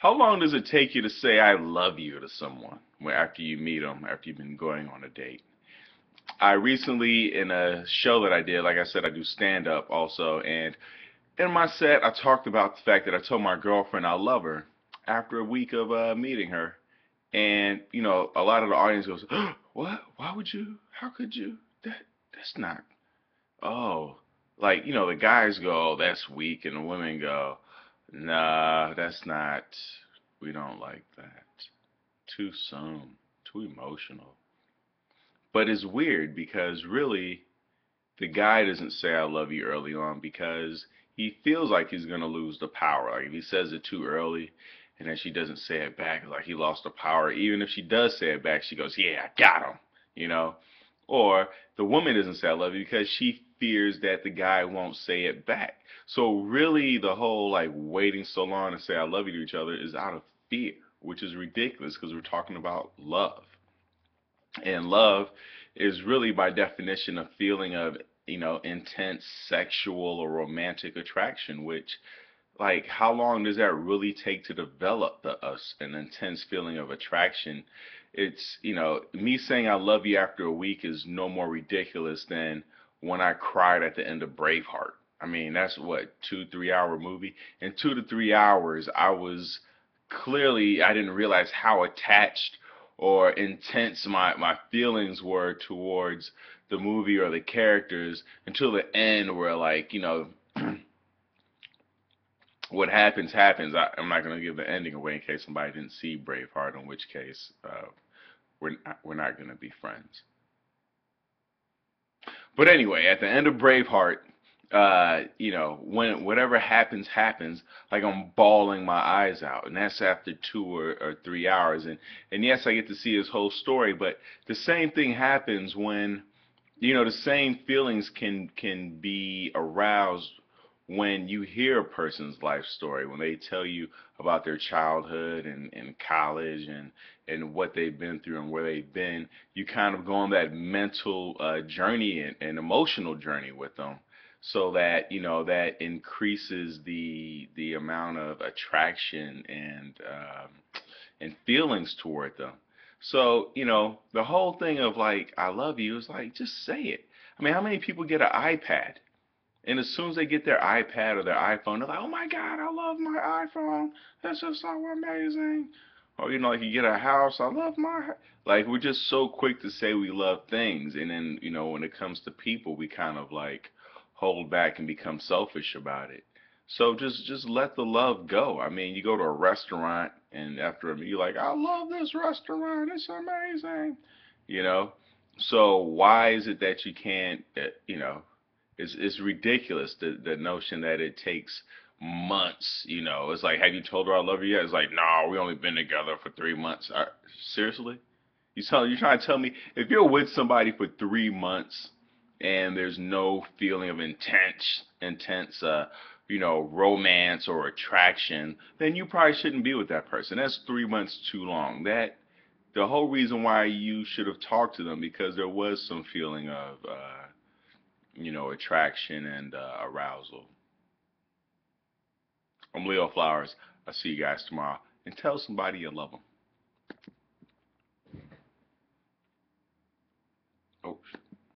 How long does it take you to say I love you to someone after you meet them, after you've been going on a date? I recently, in a show that I did, like I said, I do stand up also, and in my set, I talked about the fact that I told my girlfriend I love her after a week of meeting her. And, a lot of the audience goes, what? Why would you? How could you? That's not, oh. Like, the guys go, oh, that's weak, and the women go, nah, that's not, we don't like that. Too soon, too emotional. But it's weird because really the guy doesn't say I love you early on because he feels like he's gonna lose the power. Like if he says it too early and then she doesn't say it back, it's like he lost the power. Even if she does say it back, she goes, "Yeah, I got him," you know. Or the woman doesn't say I love you because she fears that the guy won't say it back. So really, the whole like waiting so long to say I love you to each other is out of fear, which is ridiculous because we're talking about love. And love is really by definition a feeling of, intense sexual or romantic attraction, which like how long does that really take to develop us an intense feeling of attraction? It's, me saying I love you after a week is no more ridiculous than when I cried at the end of Braveheart. I mean, that's what, 2, 3 hour movie. In 2 to 3 hours, I didn't realize how attached or intense my feelings were towards the movie or the characters until the end where like, what happens happens. I'm not going to give the ending away in case somebody didn't see Braveheart, in which case we're not going to be friends. But anyway, at the end of Braveheart, when whatever happens happens, like I'm bawling my eyes out, and that's after 2 or 3 hours. And yes, I get to see his whole story, but the same thing happens when the same feelings can be aroused when you hear a person's life story, when they tell you about their childhood and college and what they've been through and where they've been. You kind of go on that mental journey and emotional journey with them, so that that increases the amount of attraction and feelings toward them. So, the whole thing of like, I love you is like, just say it. I mean, how many people get an iPad? And as soon as they get their iPad or their iPhone, they're like, oh my God, I love my iPhone. That's just so amazing. Or, like you get a house, I love like, we're just so quick to say we love things. And then, when it comes to people, we kind of like hold back and become selfish about it. So just let the love go. I mean, you go to a restaurant and after a meal, you're like, I love this restaurant. It's amazing. You know? So why is it that you can't, it's ridiculous the notion that it takes months. It's like, have you told her I love you yet? It's like, no, we only been together for 3 months. Seriously? You're trying to tell me if you're with somebody for 3 months and there's no feeling of intense romance or attraction, then you probably shouldn't be with that person. That's 3 months too long. That the whole reason why you should have talked to them because there was some feeling of attraction and arousal. I'm Leo Flowers. I'll see you guys tomorrow. And tell somebody you love them.